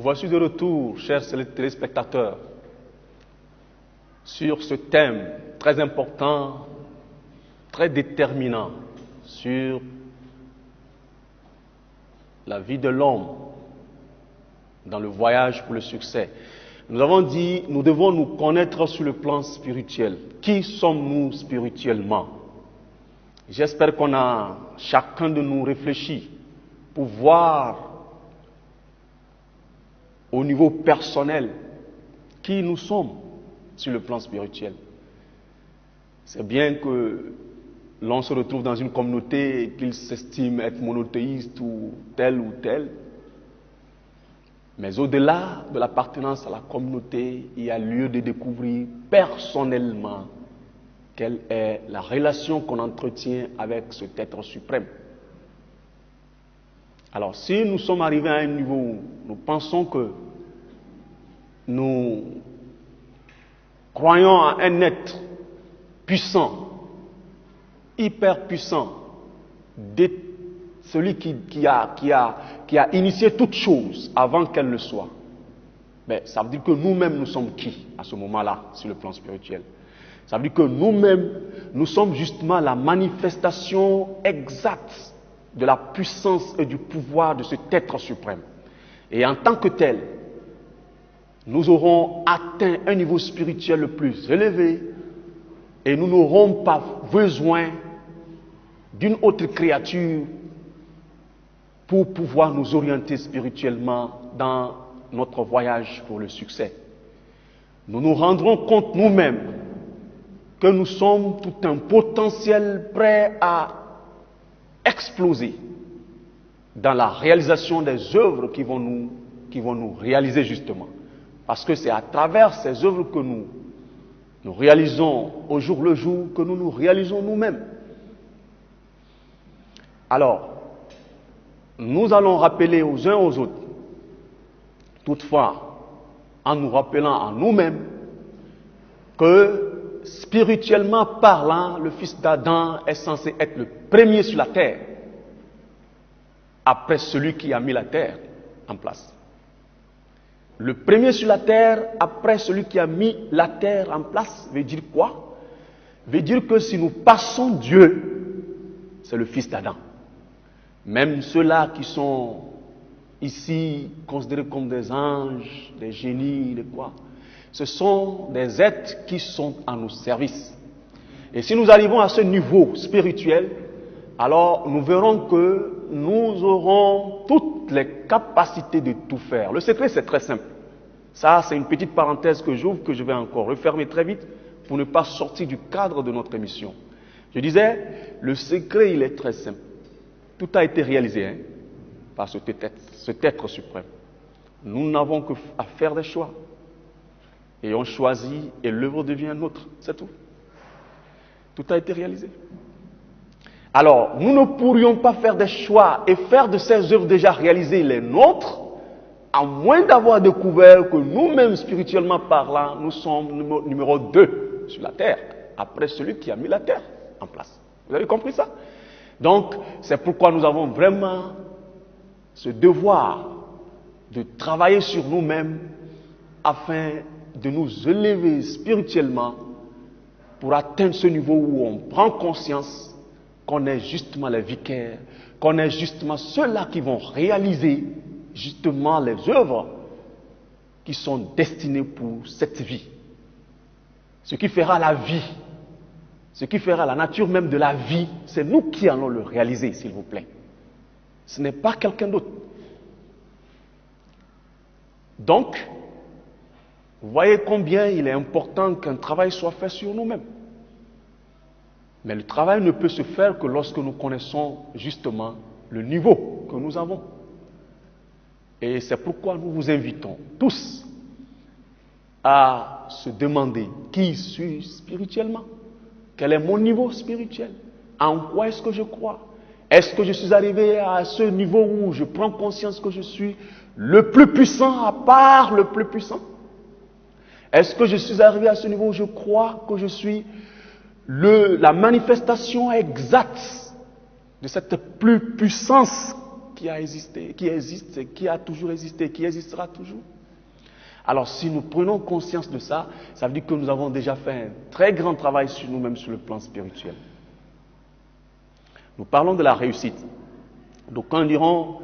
voici de retour, chers téléspectateurs, sur ce thème très important, très déterminant, sur la vie de l'homme dans le voyage pour le succès. Nous avons dit, nous devons nous connaître sur le plan spirituel. Qui sommes-nous spirituellement? J'espère qu'on a chacun de nous réfléchi pour voir au niveau personnel qui nous sommes sur le plan spirituel. C'est bien que l'on se retrouve dans une communauté et qu'il s'estime être monothéiste ou tel, mais au-delà de l'appartenance à la communauté, il y a lieu de découvrir personnellement quelle est la relation qu'on entretient avec cet être suprême. Alors, si nous sommes arrivés à un niveau où nous pensons que nous croyons à un être puissant, hyper puissant, celui qui a initié toute chose avant qu'elle le soit, ben, ça veut dire que nous-mêmes, nous sommes qui à ce moment-là, sur le plan spirituel? Ça veut dire que nous-mêmes, nous sommes justement la manifestation exacte de la puissance et du pouvoir de cet être suprême. Et en tant que tel, nous aurons atteint un niveau spirituel le plus élevé et nous n'aurons pas besoin d'une autre créature pour pouvoir nous orienter spirituellement dans notre voyage pour le succès. Nous nous rendrons compte nous-mêmes que nous sommes tout un potentiel prêt à exploser dans la réalisation des œuvres qui vont nous réaliser justement. Parce que c'est à travers ces œuvres que nous réalisons au jour le jour, que nous nous réalisons nous-mêmes. Alors, nous allons rappeler aux uns aux autres, toutefois, en nous rappelant à nous-mêmes, que spirituellement parlant, le fils d'Adam est censé être le premier sur la terre, après celui qui a mis la terre en place. Le premier sur la terre, après celui qui a mis la terre en place, veut dire quoi? Veut dire que si nous passons Dieu, c'est le fils d'Adam. Même ceux-là qui sont ici considérés comme des anges, des génies, des quoi, ce sont des êtres qui sont à nos services. Et si nous arrivons à ce niveau spirituel, alors nous verrons que nous aurons toutes les capacités de tout faire. Le secret, c'est très simple. Ça, c'est une petite parenthèse que j'ouvre, que je vais encore refermer très vite pour ne pas sortir du cadre de notre émission. Je disais, le secret, il est très simple. Tout a été réalisé par cet être suprême. Nous n'avons qu'à faire des choix. Et on choisit et l'œuvre devient nôtre. C'est tout. Tout a été réalisé. Alors, nous ne pourrions pas faire des choix et faire de ces œuvres déjà réalisées les nôtres, à moins d'avoir découvert que nous-mêmes, spirituellement parlant, nous sommes numéro 2 sur la terre, après celui qui a mis la terre en place. Vous avez compris ça? Donc, c'est pourquoi nous avons vraiment ce devoir de travailler sur nous-mêmes afin de nous élever spirituellement pour atteindre ce niveau où on prend conscience qu'on est justement les vicaires, qu'on est justement ceux-là qui vont réaliser justement les œuvres qui sont destinées pour cette vie. Ce qui fera la vie, ce qui fera la nature même de la vie, c'est nous qui allons le réaliser, s'il vous plaît. Ce n'est pas quelqu'un d'autre. Donc, vous voyez combien il est important qu'un travail soit fait sur nous-mêmes. Mais le travail ne peut se faire que lorsque nous connaissons justement le niveau que nous avons. Et c'est pourquoi nous vous invitons tous à se demander qui suis-je spirituellement? Quel est mon niveau spirituel? En quoi est-ce que je crois? Est-ce que je suis arrivé à ce niveau où je prends conscience que je suis le plus puissant à part le plus puissant? Est-ce que je suis arrivé à ce niveau où je crois que je suis la manifestation exacte de cette plus puissance qui a existé, qui existe, qui a toujours existé, qui existera toujours. Alors si nous prenons conscience de ça, ça veut dire que nous avons déjà fait un très grand travail sur nous-mêmes sur le plan spirituel. Nous parlons de la réussite. D'aucuns diront,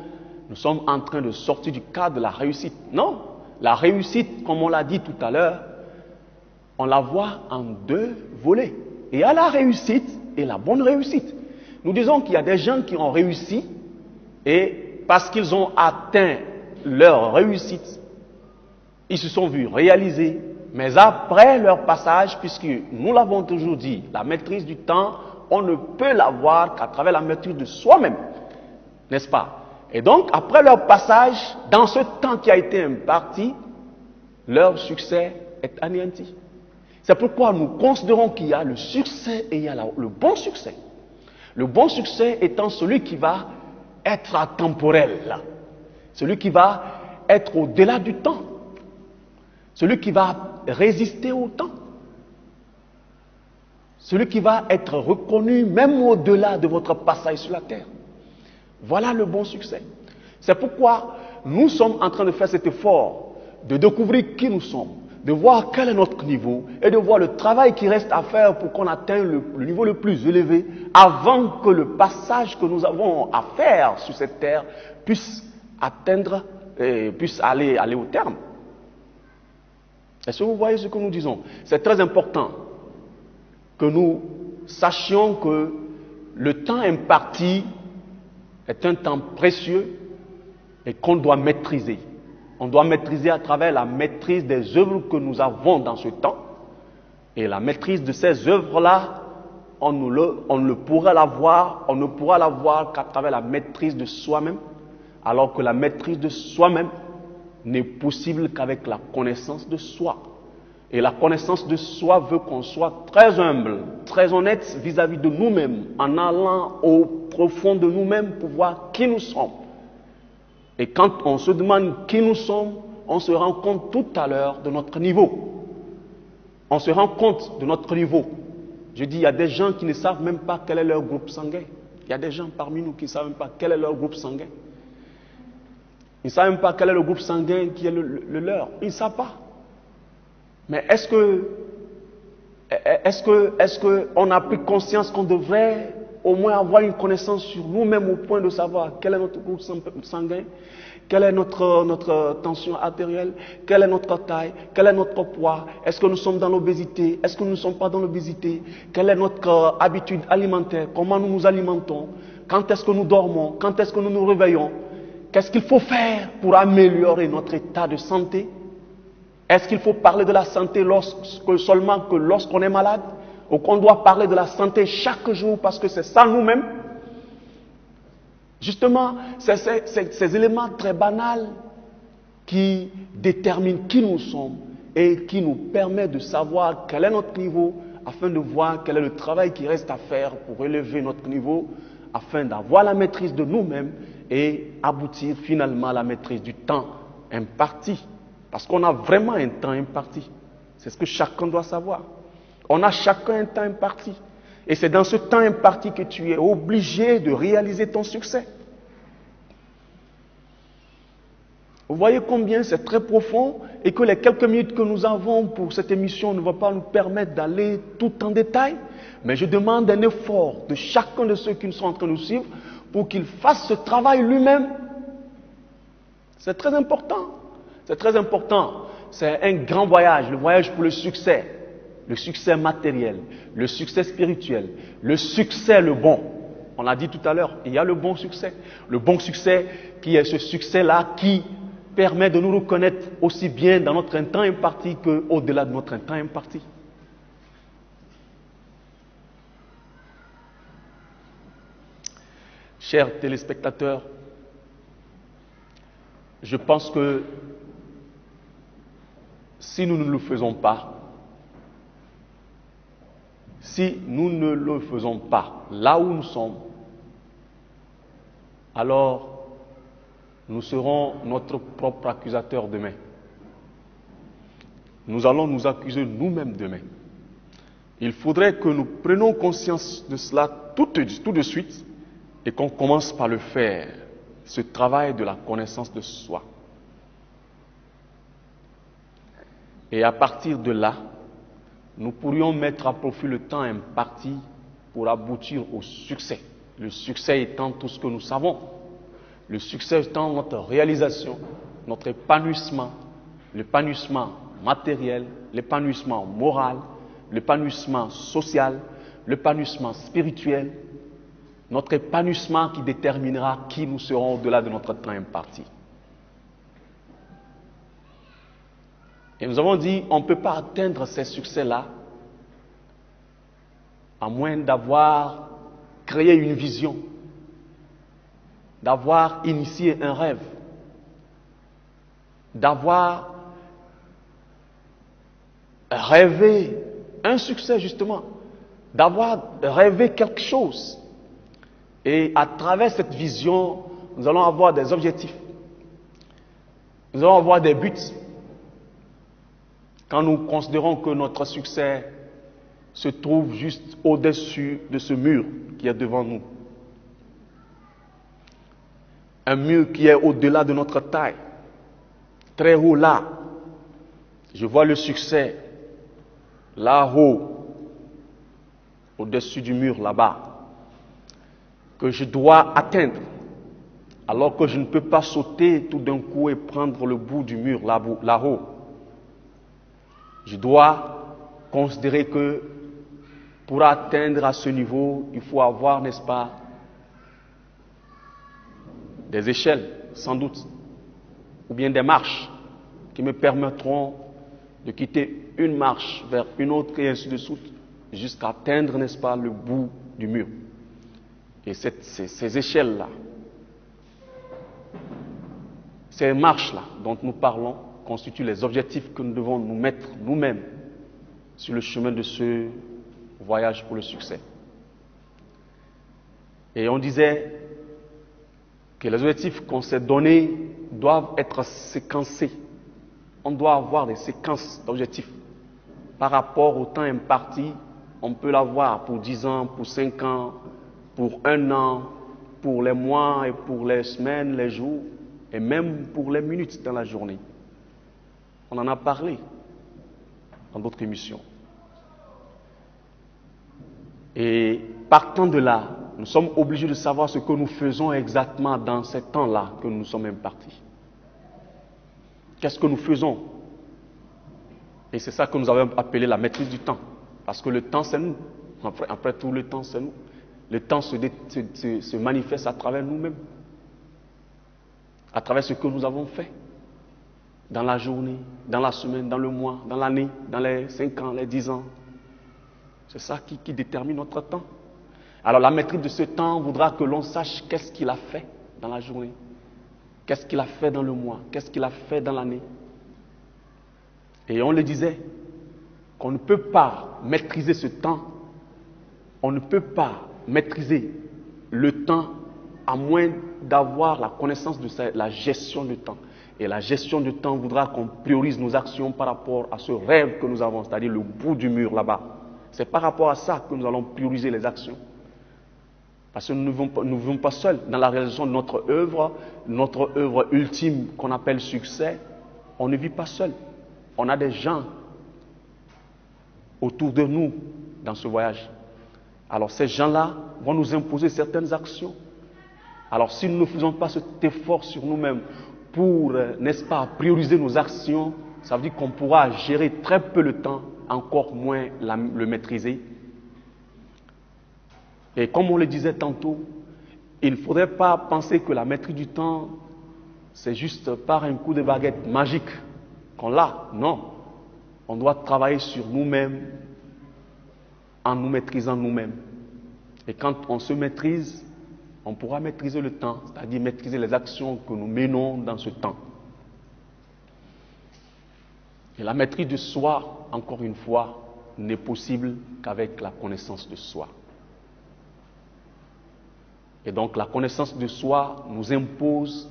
nous sommes en train de sortir du cadre de la réussite. Non, la réussite, comme on l'a dit tout à l'heure, on la voit en deux volets. Il y a la réussite et la bonne réussite. Nous disons qu'il y a des gens qui ont réussi et parce qu'ils ont atteint leur réussite, ils se sont vus réaliser. Mais après leur passage, puisque nous l'avons toujours dit, la maîtrise du temps, on ne peut l'avoir qu'à travers la maîtrise de soi-même. N'est-ce pas? Et donc, après leur passage, dans ce temps qui a été imparti, leur succès est anéanti. C'est pourquoi nous considérons qu'il y a le succès et il y a le bon succès. Le bon succès étant celui qui va être atemporel, celui qui va être au-delà du temps, celui qui va résister au temps, celui qui va être reconnu même au-delà de votre passage sur la terre. Voilà le bon succès. C'est pourquoi nous sommes en train de faire cet effort de découvrir qui nous sommes, de voir quel est notre niveau et de voir le travail qui reste à faire pour qu'on atteigne le niveau le plus élevé avant que le passage que nous avons à faire sur cette terre puisse atteindre, puisse aller au terme. Est-ce que vous voyez ce que nous disons? C'est très important que nous sachions que le temps imparti est un temps précieux et qu'on doit maîtriser. On doit maîtriser à travers la maîtrise des œuvres que nous avons dans ce temps. Et la maîtrise de ces œuvres-là, on ne pourra l'avoir qu'à travers la maîtrise de soi-même, alors que la maîtrise de soi-même n'est possible qu'avec la connaissance de soi. Et la connaissance de soi veut qu'on soit très humble, très honnête vis-à-vis de nous-mêmes, en allant au profond de nous-mêmes pour voir qui nous sommes. Et quand on se demande qui nous sommes, on se rend compte tout à l'heure de notre niveau. On se rend compte de notre niveau. Je dis, il y a des gens qui ne savent même pas quel est leur groupe sanguin. Il y a des gens parmi nous qui ne savent même pas quel est leur groupe sanguin. Ils ne savent même pas quel est le groupe sanguin qui est le leur. Ils ne savent pas. Mais est-ce qu'on a pris conscience qu'on devrait au moins avoir une connaissance sur nous-mêmes au point de savoir quel est notre groupe sanguin, quelle est notre tension artérielle, quelle est notre taille, quel est notre poids, est-ce que nous sommes dans l'obésité, est-ce que nous ne sommes pas dans l'obésité, quelle est notre habitude alimentaire, comment nous nous alimentons, quand est-ce que nous dormons, quand est-ce que nous nous réveillons, qu'est-ce qu'il faut faire pour améliorer notre état de santé? Est-ce qu'il faut parler de la santé seulement que lorsqu'on est malade? Ou qu'on doit parler de la santé chaque jour parce que c'est ça nous-mêmes? Justement, c'est ces éléments très banals qui déterminent qui nous sommes et qui nous permettent de savoir quel est notre niveau afin de voir quel est le travail qui reste à faire pour élever notre niveau afin d'avoir la maîtrise de nous-mêmes et aboutir finalement à la maîtrise du temps imparti. Parce qu'on a vraiment un temps imparti. C'est ce que chacun doit savoir. On a chacun un temps imparti. Et c'est dans ce temps imparti que tu es obligé de réaliser ton succès. Vous voyez combien c'est très profond et que les quelques minutes que nous avons pour cette émission ne vont pas nous permettre d'aller tout en détail. Mais je demande un effort de chacun de ceux qui sont en train de nous suivre pour qu'il fasse ce travail lui-même. C'est très important. C'est très important. C'est un grand voyage, le voyage pour le succès matériel, le succès spirituel, le succès le bon. On l'a dit tout à l'heure, il y a le bon succès. Le bon succès qui est ce succès-là qui permet de nous reconnaître aussi bien dans notre temps imparti qu'au-delà de notre temps imparti. Chers téléspectateurs, je pense que si nous ne le faisons pas, là où nous sommes, alors nous serons notre propre accusateur demain. Nous allons nous accuser nous-mêmes demain. Il faudrait que nous prenions conscience de cela tout de suite et qu'on commence par le faire ce travail de la connaissance de soi. Et à partir de là, nous pourrions mettre à profit le temps imparti pour aboutir au succès. Le succès étant tout ce que nous savons. Le succès étant notre réalisation, notre épanouissement, l'épanouissement matériel, l'épanouissement moral, l'épanouissement social, l'épanouissement spirituel, notre épanouissement qui déterminera qui nous serons au-delà de notre temps imparti. Et nous avons dit, on ne peut pas atteindre ces succès-là à moins d'avoir créé une vision, d'avoir initié un rêve, d'avoir rêvé un succès justement, d'avoir rêvé quelque chose. Et à travers cette vision, nous allons avoir des objectifs, nous allons avoir des buts. Quand nous considérons que notre succès se trouve juste au-dessus de ce mur qui est devant nous, un mur qui est au-delà de notre taille, très haut là, je vois le succès là-haut, au-dessus du mur là-bas, que je dois atteindre, alors que je ne peux pas sauter tout d'un coup et prendre le bout du mur là-haut. Je dois considérer que pour atteindre à ce niveau, il faut avoir, n'est-ce pas, des échelles, sans doute, ou bien des marches qui me permettront de quitter une marche vers une autre et ainsi de suite, jusqu'à atteindre, n'est-ce pas, le bout du mur. Et ces échelles-là, ces marches-là dont nous parlons, constituent les objectifs que nous devons nous mettre nous-mêmes sur le chemin de ce voyage pour le succès. Et on disait que les objectifs qu'on s'est donnés doivent être séquencés. On doit avoir des séquences d'objectifs. Par rapport au temps imparti, on peut l'avoir pour 10 ans, pour 5 ans, pour 1 an, pour les mois et pour les semaines, les jours, et même pour les minutes dans la journée. On en a parlé dans d'autres émissions. Et partant de là, nous sommes obligés de savoir ce que nous faisons exactement dans ces temps-là que nous sommes impartis. Qu'est-ce que nous faisons? Et c'est ça que nous avons appelé la maîtrise du temps. Parce que le temps, c'est nous. Après tout, le temps, c'est nous. Le temps se manifeste à travers nous-mêmes. À travers ce que nous avons fait. Dans la journée, dans la semaine, dans le mois, dans l'année, dans les 5 ans, les 10 ans. C'est ça qui détermine notre temps. Alors la maîtrise de ce temps voudra que l'on sache qu'est-ce qu'il a fait dans la journée. Qu'est-ce qu'il a fait dans le mois. Qu'est-ce qu'il a fait dans l'année. Et on le disait, qu'on ne peut pas maîtriser ce temps. On ne peut pas maîtriser le temps à moins d'avoir la connaissance de la gestion du temps. Et la gestion du temps voudra qu'on priorise nos actions par rapport à ce rêve que nous avons, c'est-à-dire le bout du mur là-bas. C'est par rapport à ça que nous allons prioriser les actions. Parce que nous ne vivons pas seuls dans la réalisation de notre œuvre ultime qu'on appelle succès. On ne vit pas seul. On a des gens autour de nous dans ce voyage. Alors ces gens-là vont nous imposer certaines actions. Alors si nous ne faisons pas cet effort sur nous-mêmes pour, n'est-ce pas, prioriser nos actions, ça veut dire qu'on pourra gérer très peu le temps, encore moins le maîtriser. Et comme on le disait tantôt, il ne faudrait pas penser que la maîtrise du temps, c'est juste par un coup de baguette magique qu'on l'a. Non. On doit travailler sur nous-mêmes en nous maîtrisant nous-mêmes. Et quand on se maîtrise, on pourra maîtriser le temps, c'est-à-dire maîtriser les actions que nous menons dans ce temps. Et la maîtrise de soi, encore une fois, n'est possible qu'avec la connaissance de soi. Et donc la connaissance de soi nous impose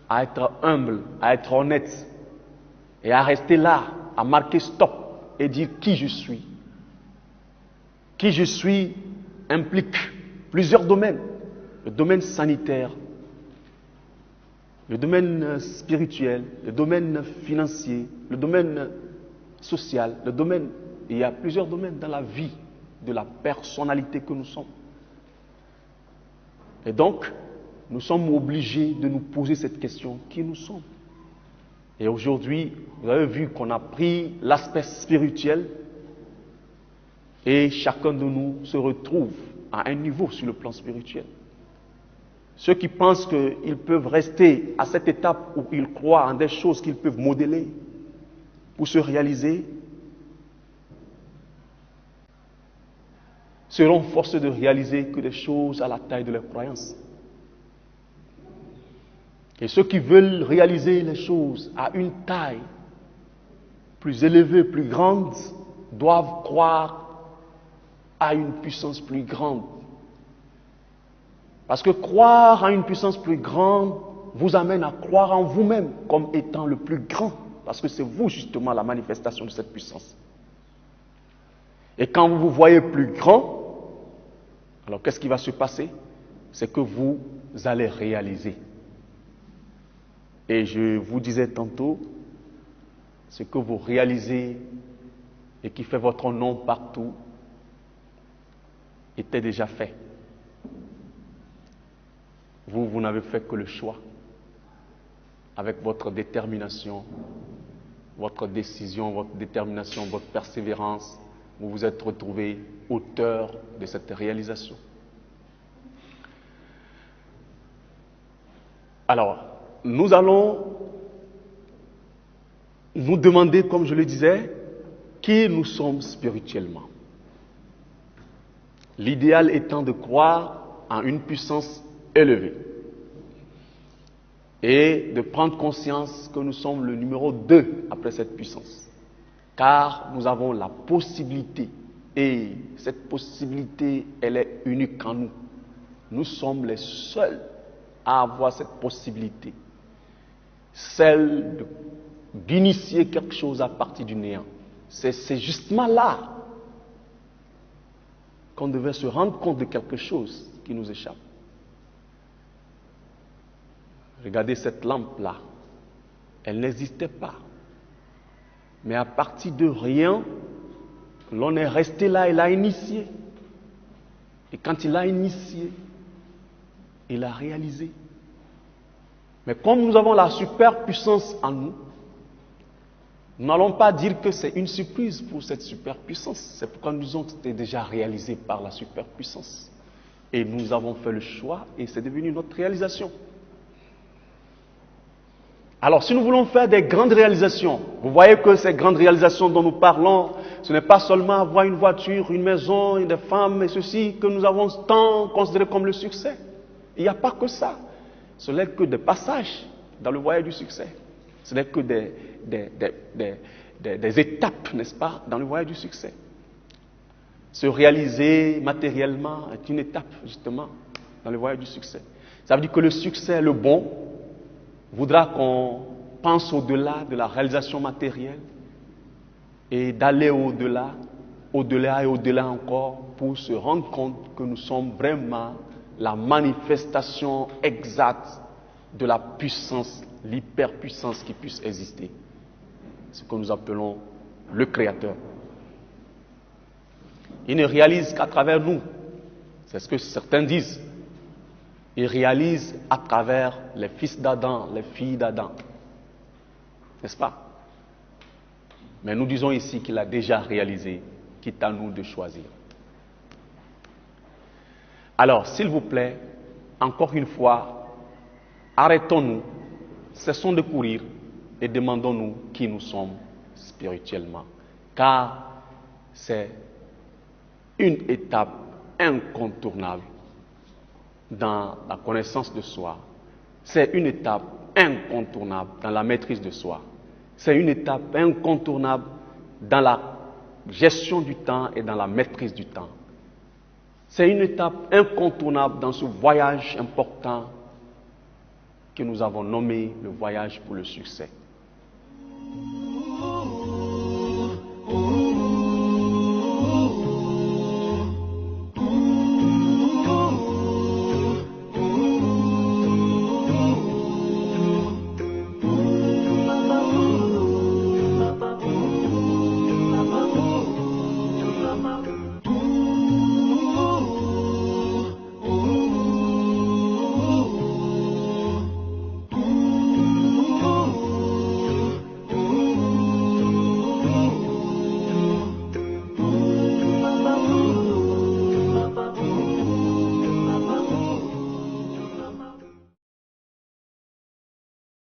à être humble, à être honnête et à rester là, à marquer stop et dire qui je suis. Qui je suis implique plusieurs domaines. Le domaine sanitaire, le domaine spirituel, le domaine financier, le domaine social, il y a plusieurs domaines dans la vie de la personnalité que nous sommes. Et donc, nous sommes obligés de nous poser cette question, qui nous sommes? Et aujourd'hui, vous avez vu qu'on a pris l'aspect spirituel et chacun de nous se retrouve à un niveau sur le plan spirituel. Ceux qui pensent qu'ils peuvent rester à cette étape où ils croient en des choses qu'ils peuvent modeler pour se réaliser, seront forcés de réaliser que des choses à la taille de leurs croyances. Et ceux qui veulent réaliser les choses à une taille plus élevée, plus grande, doivent croire à une puissance plus grande. Parce que croire à une puissance plus grande vous amène à croire en vous-même comme étant le plus grand. Parce que c'est vous justement la manifestation de cette puissance. Et quand vous vous voyez plus grand, alors qu'est-ce qui va se passer? C'est que vous allez réaliser. Et je vous disais tantôt, ce que vous réalisez et qui fait votre nom partout était déjà fait. Vous n'avez fait que le choix. Avec votre détermination, votre décision, votre détermination, votre persévérance, vous vous êtes retrouvé auteur de cette réalisation. Alors, nous allons nous demander, comme je le disais, qui nous sommes spirituellement. L'idéal étant de croire en une puissance élevée et de prendre conscience que nous sommes le numéro 2 après cette puissance. Car nous avons la possibilité, et cette possibilité, elle est unique en nous. Nous sommes les seuls à avoir cette possibilité, celle d'initier quelque chose à partir du néant. C'est justement là qu'on devait se rendre compte de quelque chose qui nous échappe. Regardez cette lampe-là, elle n'existait pas. Mais à partir de rien, l'on est resté là et l'a initié. Et quand il l'a initié, il a réalisé. Mais comme nous avons la superpuissance en nous, nous n'allons pas dire que c'est une surprise pour cette superpuissance. C'est pourquoi nous avons été déjà réalisés par la superpuissance. Et nous avons fait le choix et c'est devenu notre réalisation. Alors, si nous voulons faire des grandes réalisations, vous voyez que ces grandes réalisations dont nous parlons, ce n'est pas seulement avoir une voiture, une maison, des femmes et ceci que nous avons tant considéré comme le succès. Il n'y a pas que ça. Ce n'est que des passages dans le voyage du succès. Ce n'est que des étapes, n'est-ce pas, dans le voyage du succès. Se réaliser matériellement est une étape, justement, dans le voyage du succès. Ça veut dire que le succès, le bon, voudra qu'on pense au-delà de la réalisation matérielle et d'aller au-delà, au-delà et au-delà encore pour se rendre compte que nous sommes vraiment la manifestation exacte de la puissance, l'hyperpuissance qui puisse exister. Ce que nous appelons le Créateur. Il ne réalise qu'à travers nous. C'est ce que certains disent. Il réalise à travers les fils d'Adam, les filles d'Adam. N'est-ce pas? Mais nous disons ici qu'il a déjà réalisé, qu'il est à nous de choisir. Alors, s'il vous plaît, encore une fois, arrêtons-nous, cessons de courir et demandons-nous qui nous sommes spirituellement. Car c'est une étape incontournable dans la connaissance de soi. C'est une étape incontournable dans la maîtrise de soi. C'est une étape incontournable dans la gestion du temps et dans la maîtrise du temps. C'est une étape incontournable dans ce voyage important que nous avons nommé le voyage pour le succès.